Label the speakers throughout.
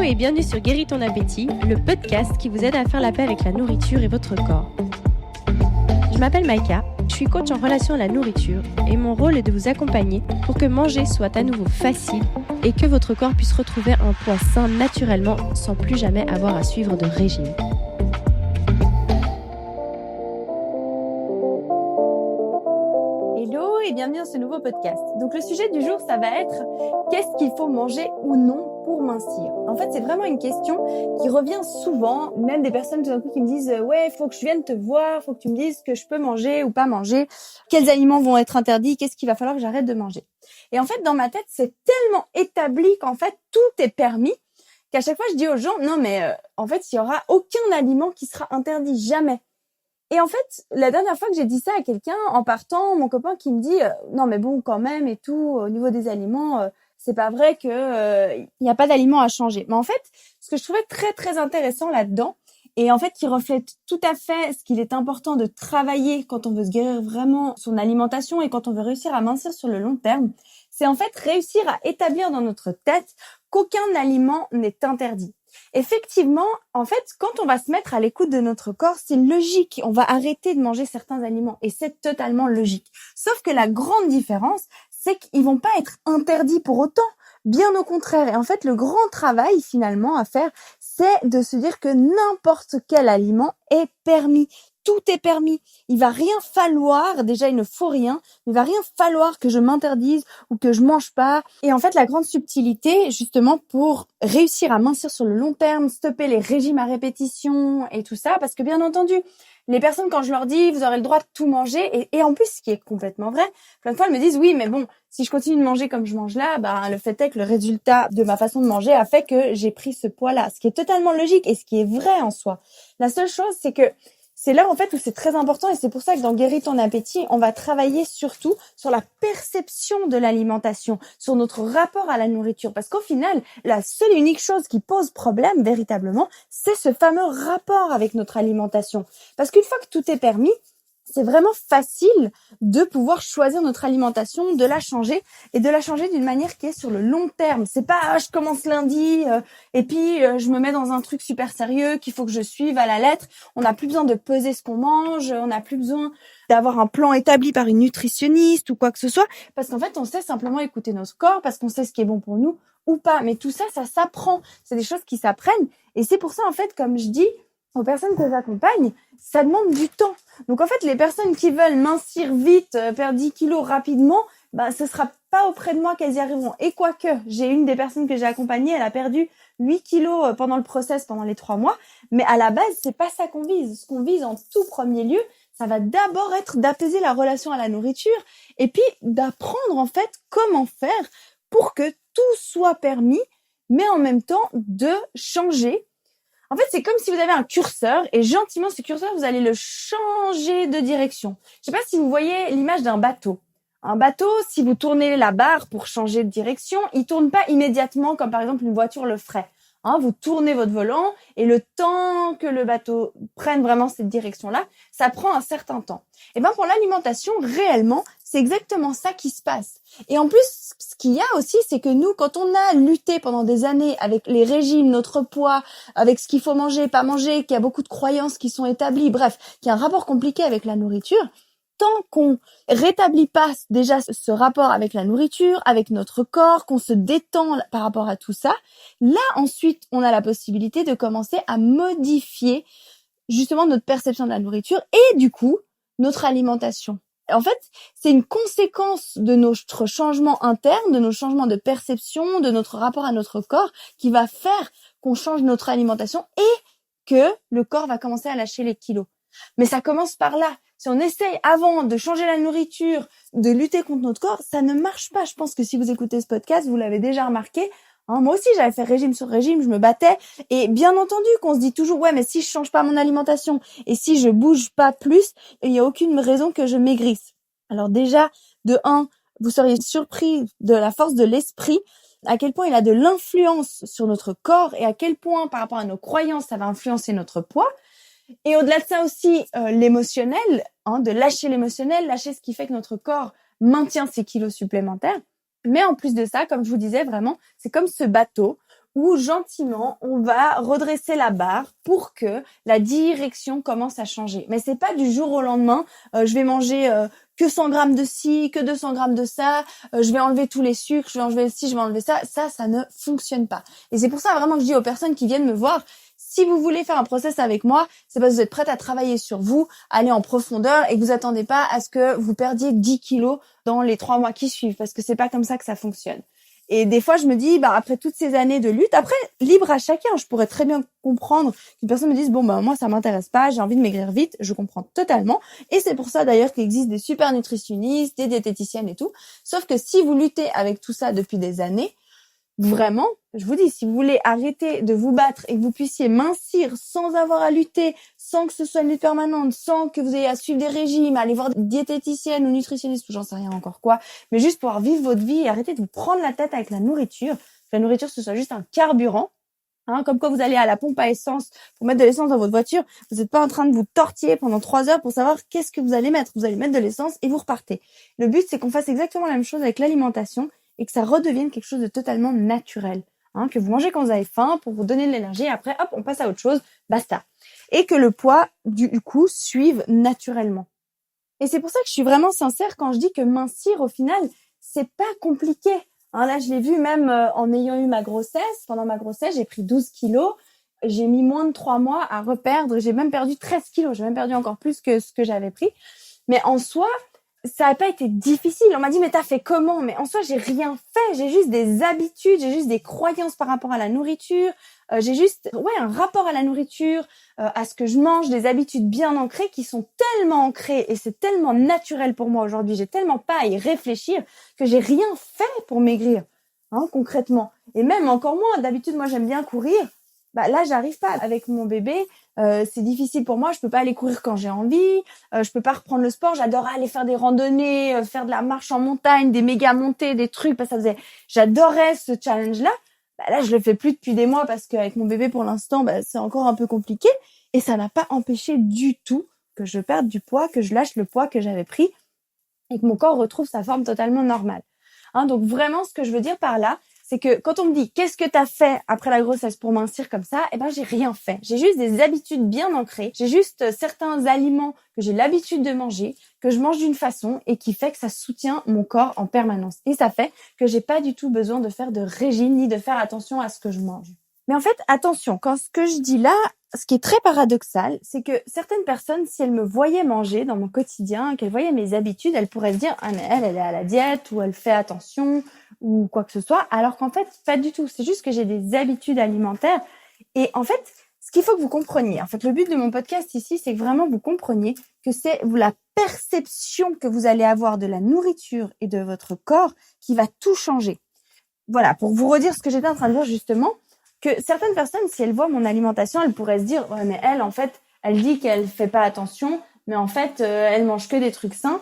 Speaker 1: et bienvenue sur Guéris ton appétit, le podcast qui vous aide à faire la paix avec la nourriture et votre corps. Je m'appelle Maïka, je suis coach en relation à la nourriture et mon rôle est de vous accompagner pour que manger soit à nouveau facile et que votre corps puisse retrouver un poids sain naturellement sans plus jamais avoir à suivre de régime.
Speaker 2: Hello et bienvenue dans ce nouveau podcast. Donc le sujet du jour, ça va être qu'est-ce qu'il faut manger ou non pour mincir. En fait, c'est vraiment une question qui revient souvent, même des personnes tout d'un coup qui me disent ouais, il faut que je vienne te voir, faut que tu me dises ce que je peux manger ou pas manger, quels aliments vont être interdits, qu'est-ce qu'il va falloir que j'arrête de manger. Et en fait, dans ma tête, c'est tellement établi qu'en fait, tout est permis qu'à chaque fois, je dis aux gens non mais en fait, il y aura aucun aliment qui sera interdit, jamais. Et en fait, la dernière fois que j'ai dit ça à quelqu'un, en partant, mon copain qui me dit non mais bon quand même et tout, au niveau des aliments, c'est pas vrai que il n'y a pas d'aliments à changer. Mais en fait, ce que je trouvais très très intéressant là-dedans, et en fait qui reflète tout à fait ce qu'il est important de travailler quand on veut se guérir vraiment son alimentation et quand on veut réussir à mincir sur le long terme, c'est en fait réussir à établir dans notre tête qu'aucun aliment n'est interdit. Effectivement, en fait, quand on va se mettre à l'écoute de notre corps, c'est logique. On va arrêter de manger certains aliments et c'est totalement logique. Sauf que la grande différence, c'est qu'ils vont pas être interdits pour autant. Bien au contraire. Et en fait, le grand travail finalement à faire, c'est de se dire que n'importe quel aliment est permis. Tout est permis. Il va rien falloir, déjà il ne faut rien, il va rien falloir que je m'interdise ou que je mange pas. Et en fait, la grande subtilité, justement, pour réussir à mincir sur le long terme, stopper les régimes à répétition et tout ça, parce que bien entendu, les personnes, quand je leur dis, vous aurez le droit de tout manger, et en plus, ce qui est complètement vrai, plein de fois, elles me disent, oui, mais bon, si je continue de manger comme je mange là, le fait est que le résultat de ma façon de manger a fait que j'ai pris ce poids-là, ce qui est totalement logique et ce qui est vrai en soi. La seule chose, c'est que c'est là, en fait, où c'est très important et c'est pour ça que dans Guéris ton appétit, on va travailler surtout sur la perception de l'alimentation, sur notre rapport à la nourriture. Parce qu'au final, la seule et unique chose qui pose problème, véritablement, c'est ce fameux rapport avec notre alimentation. Parce qu'une fois que tout est permis, c'est vraiment facile de pouvoir choisir notre alimentation, de la changer et de la changer d'une manière qui est sur le long terme. C'est pas je commence lundi et puis je me mets dans un truc super sérieux qu'il faut que je suive à la lettre. On n'a plus besoin de peser ce qu'on mange, on n'a plus besoin d'avoir un plan établi par une nutritionniste ou quoi que ce soit parce qu'en fait, on sait simplement écouter notre corps parce qu'on sait ce qui est bon pour nous ou pas. Mais tout ça, ça s'apprend. C'est des choses qui s'apprennent et c'est pour ça en fait, comme je dis aux personnes que j'accompagne, ça demande du temps. Donc en fait, les personnes qui veulent mincir vite, perdre 10 kilos rapidement, ce sera pas auprès de moi qu'elles y arriveront. Et quoique, j'ai une des personnes que j'ai accompagnées, elle a perdu 8 kilos pendant le process, pendant les 3 mois. Mais à la base, c'est pas ça qu'on vise. Ce qu'on vise en tout premier lieu, ça va d'abord être d'apaiser la relation à la nourriture et puis d'apprendre en fait comment faire pour que tout soit permis, mais en même temps de changer. En fait, c'est comme si vous avez un curseur et gentiment, ce curseur, vous allez le changer de direction. Je sais pas si vous voyez l'image d'un bateau. Un bateau, si vous tournez la barre pour changer de direction, il tourne pas immédiatement comme par exemple une voiture le ferait. Vous tournez votre volant et le temps que le bateau prenne vraiment cette direction-là, ça prend un certain temps. Et pour l'alimentation, réellement, c'est exactement ça qui se passe. Et en plus, ce qu'il y a aussi, c'est que nous, quand on a lutté pendant des années avec les régimes, notre poids, avec ce qu'il faut manger, pas manger, qu'il y a beaucoup de croyances qui sont établies, bref, qu'il y a un rapport compliqué avec la nourriture, tant qu'on rétablit pas déjà ce rapport avec la nourriture, avec notre corps, qu'on se détend par rapport à tout ça, là ensuite on a la possibilité de commencer à modifier justement notre perception de la nourriture et du coup notre alimentation. En fait, c'est une conséquence de notre changement interne, de nos changements de perception, de notre rapport à notre corps qui va faire qu'on change notre alimentation et que le corps va commencer à lâcher les kilos. Mais ça commence par là. Si on essaye avant de changer la nourriture, de lutter contre notre corps, ça ne marche pas. Je pense que si vous écoutez ce podcast, vous l'avez déjà remarqué. Moi aussi, j'avais fait régime sur régime, je me battais. Et bien entendu qu'on se dit toujours, ouais, mais si je change pas mon alimentation et si je bouge pas plus, il n'y a aucune raison que je maigrisse. Alors déjà, de 1, vous seriez surpris de la force de l'esprit, à quel point il a de l'influence sur notre corps et à quel point, par rapport à nos croyances, ça va influencer notre poids. Et au-delà de ça aussi, l'émotionnel, de lâcher l'émotionnel, lâcher ce qui fait que notre corps maintient ses kilos supplémentaires. Mais en plus de ça, comme je vous disais, vraiment, c'est comme ce bateau où gentiment, on va redresser la barre pour que la direction commence à changer. Mais c'est pas du jour au lendemain, je vais manger que 100 grammes de ci, que 200 grammes de ça, je vais enlever tous les sucres, je vais enlever ci, je vais enlever ça. Ça ne fonctionne pas. Et c'est pour ça vraiment que je dis aux personnes qui viennent me voir, si vous voulez faire un process avec moi, c'est parce que vous êtes prête à travailler sur vous, aller en profondeur et que vous attendez pas à ce que vous perdiez 10 kilos dans les 3 mois qui suivent, parce que c'est pas comme ça que ça fonctionne. Et des fois, je me dis, après toutes ces années de lutte, après, libre à chacun, je pourrais très bien comprendre qu'une personne me dise, moi, ça m'intéresse pas, j'ai envie de maigrir vite, je comprends totalement. Et c'est pour ça, d'ailleurs, qu'il existe des super nutritionnistes, des diététiciennes et tout. Sauf que si vous luttez avec tout ça depuis des années, vraiment, je vous dis, si vous voulez arrêter de vous battre et que vous puissiez mincir sans avoir à lutter, sans que ce soit une lutte permanente, sans que vous ayez à suivre des régimes, aller voir des diététiciennes ou nutritionnistes ou j'en sais rien encore quoi, mais juste pouvoir vivre votre vie et arrêter de vous prendre la tête avec la nourriture, que la nourriture ce soit juste un carburant, comme quand vous allez à la pompe à essence pour mettre de l'essence dans votre voiture, vous n'êtes pas en train de vous tortiller pendant 3 heures pour savoir qu'est-ce que vous allez mettre. Vous allez mettre de l'essence et vous repartez. Le but, c'est qu'on fasse exactement la même chose avec l'alimentation et que ça redevienne quelque chose de totalement naturel. Que vous mangez quand vous avez faim pour vous donner de l'énergie et après, hop, on passe à autre chose, basta. Et que le poids, du coup, suive naturellement. Et c'est pour ça que je suis vraiment sincère quand je dis que mincir, au final, c'est pas compliqué. Là, je l'ai vu même en ayant eu ma grossesse. Pendant ma grossesse, j'ai pris 12 kilos. J'ai mis moins de 3 mois à reperdre. J'ai même perdu 13 kilos. J'ai même perdu encore plus que ce que j'avais pris. Mais en soi, ça n'a pas été difficile. On m'a dit, mais t'as fait comment? Mais en soi, j'ai rien fait. J'ai juste des habitudes, j'ai juste des croyances par rapport à la nourriture. J'ai juste, un rapport à la nourriture, à ce que je mange, des habitudes bien ancrées qui sont tellement ancrées et c'est tellement naturel pour moi aujourd'hui. J'ai tellement pas à y réfléchir que j'ai rien fait pour maigrir, concrètement. Et même encore moins. D'habitude, moi, j'aime bien courir. Là, j'arrive pas avec mon bébé. C'est difficile pour moi. Je peux pas aller courir quand j'ai envie. Je peux pas reprendre le sport. J'adore aller faire des randonnées, faire de la marche en montagne, des méga montées, des trucs. J'adorais ce challenge-là. Là, je le fais plus depuis des mois parce qu'avec mon bébé, pour l'instant, c'est encore un peu compliqué. Et ça n'a pas empêché du tout que je perde du poids, que je lâche le poids que j'avais pris et que mon corps retrouve sa forme totalement normale. Donc vraiment, ce que je veux dire par là, c'est que quand on me dit « Qu'est-ce que t'as fait après la grossesse pour mincir comme ça ?» j'ai rien fait. J'ai juste des habitudes bien ancrées. J'ai juste certains aliments que j'ai l'habitude de manger, que je mange d'une façon et qui fait que ça soutient mon corps en permanence. Et ça fait que j'ai pas du tout besoin de faire de régime ni de faire attention à ce que je mange. Mais en fait, attention, quand ce que je dis là, ce qui est très paradoxal, c'est que certaines personnes, si elles me voyaient manger dans mon quotidien, qu'elles voyaient mes habitudes, elles pourraient se dire « Ah, mais elle est à la diète ou elle fait attention » ou quoi que ce soit, alors qu'en fait, pas du tout. C'est juste que j'ai des habitudes alimentaires. Et en fait, ce qu'il faut que vous compreniez, le but de mon podcast ici, c'est que vraiment vous compreniez que c'est la perception que vous allez avoir de la nourriture et de votre corps qui va tout changer. Voilà, pour vous redire ce que j'étais en train de dire justement, que certaines personnes, si elles voient mon alimentation, elles pourraient se dire « Ouais, mais elle, en fait, elle dit qu'elle fait pas attention, mais en fait, elle mange que des trucs sains. »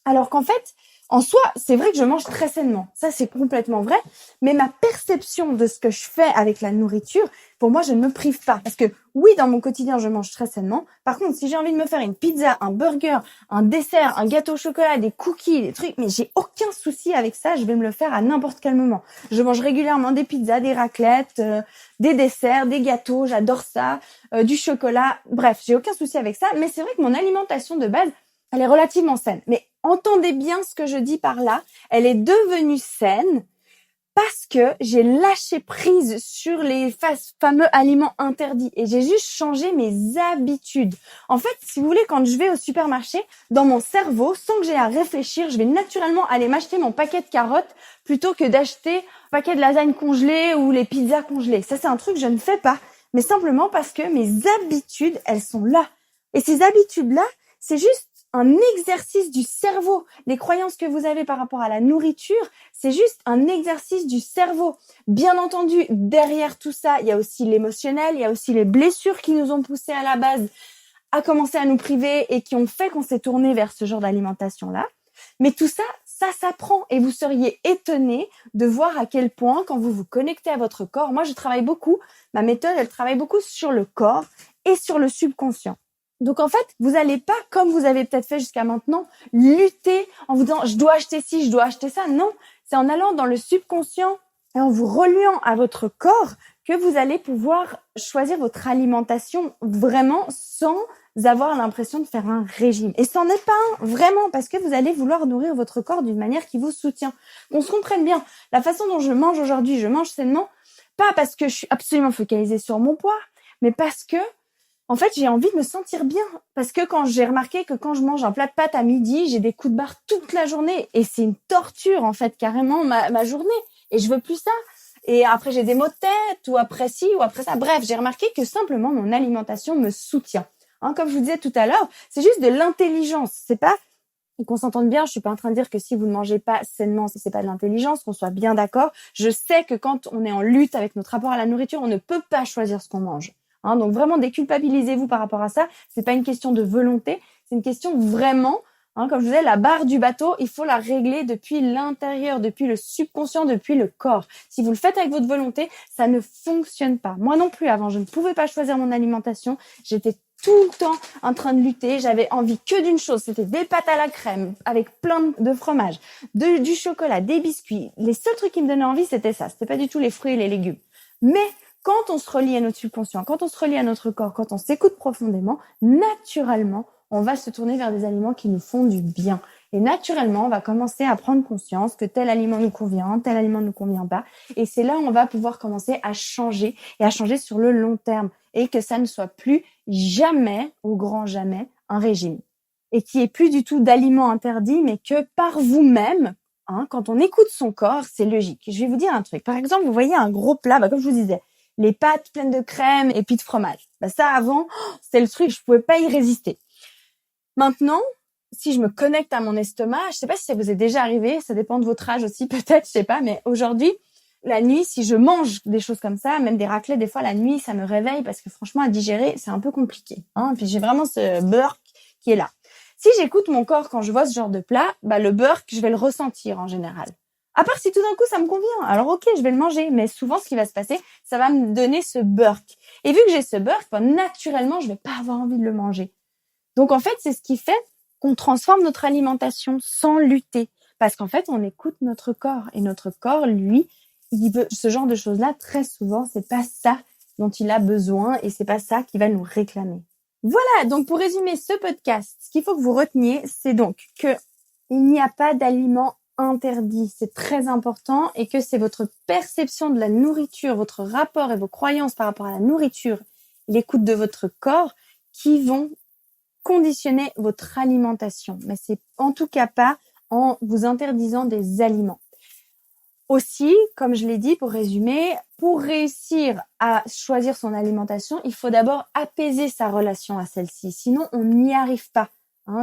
Speaker 2: Alors qu'en fait, en soi, c'est vrai que je mange très sainement. Ça, c'est complètement vrai. Mais ma perception de ce que je fais avec la nourriture, pour moi, je ne me prive pas. Parce que oui, dans mon quotidien, je mange très sainement. Par contre, si j'ai envie de me faire une pizza, un burger, un dessert, un gâteau au chocolat, des cookies, des trucs, mais j'ai aucun souci avec ça. Je vais me le faire à n'importe quel moment. Je mange régulièrement des pizzas, des raclettes, des desserts, des gâteaux. J'adore ça. Du chocolat. Bref, j'ai aucun souci avec ça. Mais c'est vrai que mon alimentation de base, elle est relativement saine. Mais entendez bien ce que je dis par là. Elle est devenue saine parce que j'ai lâché prise sur les fameux aliments interdits et j'ai juste changé mes habitudes. En fait, si vous voulez, quand je vais au supermarché, dans mon cerveau, sans que j'ai à réfléchir, je vais naturellement aller m'acheter mon paquet de carottes plutôt que d'acheter un paquet de lasagne congelée ou les pizzas congelées. Ça, c'est un truc que je ne fais pas, mais simplement parce que mes habitudes, elles sont là. Et ces habitudes-là, c'est juste un exercice du cerveau. Les croyances que vous avez par rapport à la nourriture, c'est juste un exercice du cerveau. Bien entendu, derrière tout ça, il y a aussi l'émotionnel, il y a aussi les blessures qui nous ont poussés à la base à commencer à nous priver et qui ont fait qu'on s'est tourné vers ce genre d'alimentation-là. Mais tout ça, ça s'apprend et vous seriez étonnés de voir à quel point, quand vous vous connectez à votre corps, moi je travaille beaucoup, ma méthode, elle travaille beaucoup sur le corps et sur le subconscient. Donc en fait, vous n'allez pas, comme vous avez peut-être fait jusqu'à maintenant, lutter en vous disant « je dois acheter ci, je dois acheter ça ». Non, c'est en allant dans le subconscient et en vous reliant à votre corps que vous allez pouvoir choisir votre alimentation vraiment sans avoir l'impression de faire un régime. Et c'en est pas un, vraiment, parce que vous allez vouloir nourrir votre corps d'une manière qui vous soutient. Qu'on se comprenne bien, la façon dont je mange aujourd'hui, je mange sainement, pas parce que je suis absolument focalisée sur mon poids, mais parce que en fait, j'ai envie de me sentir bien. Parce que quand j'ai remarqué que quand je mange un plat de pâtes à midi, j'ai des coups de barre toute la journée. Et c'est une torture, en fait, carrément, ma journée. Et je veux plus ça. Et après, j'ai des maux de tête, ou après ci, ou après ça. Bref, j'ai remarqué que simplement mon alimentation me soutient. Comme je vous disais tout à l'heure, c'est juste de l'intelligence. C'est pas qu'on s'entende bien. Je suis pas en train de dire que si vous ne mangez pas sainement, c'est pas de l'intelligence, qu'on soit bien d'accord. Je sais que quand on est en lutte avec notre rapport à la nourriture, on ne peut pas choisir ce qu'on mange. Donc vraiment, déculpabilisez-vous par rapport à ça. C'est pas une question de volonté, c'est une question vraiment, comme je vous disais, la barre du bateau, il faut la régler depuis l'intérieur, depuis le subconscient, depuis le corps. Si vous le faites avec votre volonté, ça ne fonctionne pas. Moi non plus, avant, je ne pouvais pas choisir mon alimentation. J'étais tout le temps en train de lutter. J'avais envie que d'une chose, c'était des pâtes à la crème avec plein de fromage, du chocolat, des biscuits. Les seuls trucs qui me donnaient envie, c'était ça. C'était pas du tout les fruits et les légumes. Mais quand on se relie à notre subconscient, quand on se relie à notre corps, quand on s'écoute profondément, naturellement, on va se tourner vers des aliments qui nous font du bien. Et naturellement, on va commencer à prendre conscience que tel aliment nous convient, tel aliment ne nous convient pas. Et c'est là où on va pouvoir commencer à changer, et à changer sur le long terme. Et que ça ne soit plus jamais, au grand jamais, un régime. Et qu'il n'y ait plus du tout d'aliments interdits, mais que par vous-même, quand on écoute son corps, c'est logique. Je vais vous dire un truc. Par exemple, vous voyez un gros plat, comme je vous disais, les pâtes pleines de crème et puis de fromage. Ça, avant, c'était le truc, je pouvais pas y résister. Maintenant, si je me connecte à mon estomac, je sais pas si ça vous est déjà arrivé, ça dépend de votre âge aussi, peut-être, je sais pas, mais aujourd'hui, la nuit, si je mange des choses comme ça, même des raclettes, des fois, la nuit, ça me réveille parce que franchement, à digérer, c'est un peu compliqué. Et puis, j'ai vraiment ce burk qui est là. Si j'écoute mon corps quand je vois ce genre de plat, le burk, je vais le ressentir en général. À part si tout d'un coup ça me convient, alors ok, je vais le manger, mais souvent ce qui va se passer, ça va me donner ce burk. Et vu que j'ai ce burk, naturellement, je vais pas avoir envie de le manger. Donc en fait, c'est ce qui fait qu'on transforme notre alimentation sans lutter. Parce qu'en fait, on écoute notre corps. Et notre corps, lui, il veut ce genre de choses-là, très souvent, c'est pas ça dont il a besoin et c'est pas ça qui va nous réclamer. Voilà, donc pour résumer ce podcast, ce qu'il faut que vous reteniez, c'est donc que il n'y a pas d'aliments interdit, c'est très important, et que c'est votre perception de la nourriture, votre rapport et vos croyances par rapport à la nourriture, l'écoute de votre corps qui vont conditionner votre alimentation. Mais c'est en tout cas pas en vous interdisant des aliments. Aussi, comme je l'ai dit, pour résumer, pour réussir à choisir son alimentation, il faut d'abord apaiser sa relation à celle-ci. Sinon, on n'y arrive pas.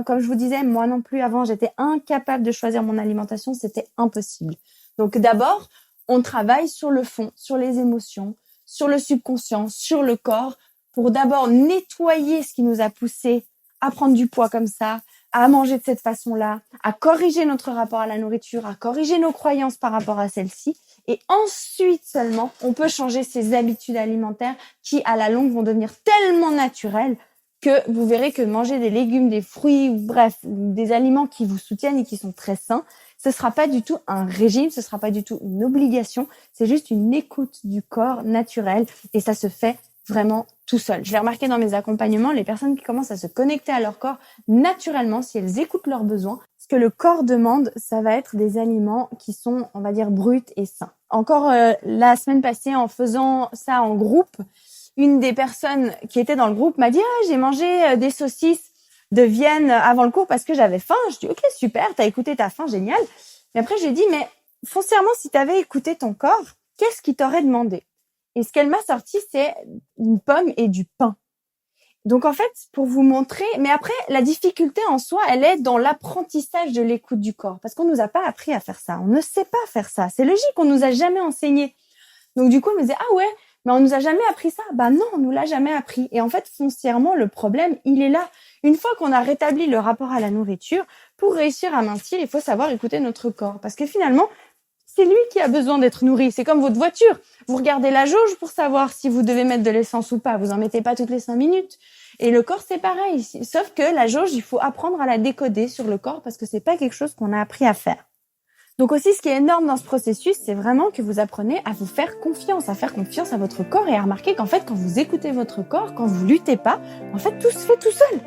Speaker 2: Comme je vous disais, moi non plus, avant, j'étais incapable de choisir mon alimentation. C'était impossible. Donc d'abord, on travaille sur le fond, sur les émotions, sur le subconscient, sur le corps, pour d'abord nettoyer ce qui nous a poussé à prendre du poids comme ça, à manger de cette façon-là, à corriger notre rapport à la nourriture, à corriger nos croyances par rapport à celle-ci. Et ensuite seulement, on peut changer ses habitudes alimentaires qui, à la longue, vont devenir tellement naturelles que vous verrez que manger des légumes, des fruits, bref, des aliments qui vous soutiennent et qui sont très sains, ce sera pas du tout un régime, ce sera pas du tout une obligation, c'est juste une écoute du corps naturel et ça se fait vraiment tout seul. Je l'ai remarqué dans mes accompagnements, les personnes qui commencent à se connecter à leur corps naturellement, si elles écoutent leurs besoins, ce que le corps demande, ça va être des aliments qui sont, on va dire, bruts et sains. Encore la semaine passée, en faisant ça en groupe, une des personnes qui était dans le groupe m'a dit « Ah, j'ai mangé des saucisses de Vienne avant le cours parce que j'avais faim. » Je dis « Ok, super, t'as écouté ta faim, génial. » Mais après, je lui ai dit « Mais foncièrement, si t'avais écouté ton corps, qu'est-ce qu'il t'aurait demandé ?» Et ce qu'elle m'a sorti, c'est une pomme et du pain. Donc en fait, pour vous montrer, mais après, la difficulté en soi, elle est dans l'apprentissage de l'écoute du corps. Parce qu'on nous a pas appris à faire ça. On ne sait pas faire ça. C'est logique, on nous a jamais enseigné. Donc du coup, on me disait « Ah ouais, mais on nous a jamais appris ça. » Non, on nous l'a jamais appris. Et en fait, foncièrement, le problème, il est là. Une fois qu'on a rétabli le rapport à la nourriture, pour réussir à mincir, il faut savoir écouter notre corps. Parce que finalement, c'est lui qui a besoin d'être nourri. C'est comme votre voiture. Vous regardez la jauge pour savoir si vous devez mettre de l'essence ou pas. Vous en mettez pas toutes les 5 minutes. Et le corps, c'est pareil. Sauf que la jauge, il faut apprendre à la décoder sur le corps parce que c'est pas quelque chose qu'on a appris à faire. Donc aussi, ce qui est énorme dans ce processus, c'est vraiment que vous apprenez à vous faire confiance, à faire confiance à votre corps et à remarquer qu'en fait, quand vous écoutez votre corps, quand vous luttez pas, en fait, tout se fait tout seul.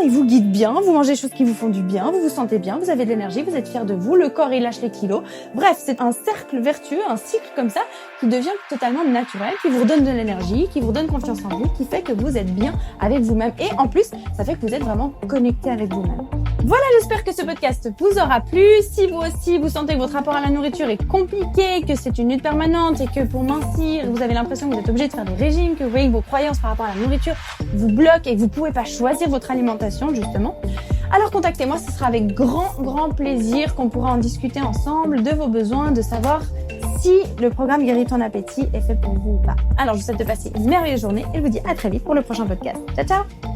Speaker 2: Il vous guide bien, vous mangez des choses qui vous font du bien, vous vous sentez bien, vous avez de l'énergie, vous êtes fier de vous, le corps il lâche les kilos. Bref, c'est un cercle vertueux, un cycle comme ça qui devient totalement naturel, qui vous redonne de l'énergie, qui vous redonne confiance en vous, qui fait que vous êtes bien avec vous-même. Et en plus, ça fait que vous êtes vraiment connecté avec vous-même. Voilà, j'espère que ce podcast vous aura plu. Si vous aussi, vous sentez que votre rapport à la nourriture est compliqué, que c'est une lutte permanente et que pour mincir, vous avez l'impression que vous êtes obligé de faire des régimes, que vous voyez que vos croyances par rapport à la nourriture vous bloquent et que vous pouvez pas choisir votre alimentation, justement, alors contactez-moi, ce sera avec grand plaisir qu'on pourra en discuter ensemble de vos besoins, de savoir si le programme Guéris ton appétit est fait pour vous ou pas. Alors, je vous souhaite de passer une merveilleuse journée et je vous dis à très vite pour le prochain podcast. Ciao, ciao!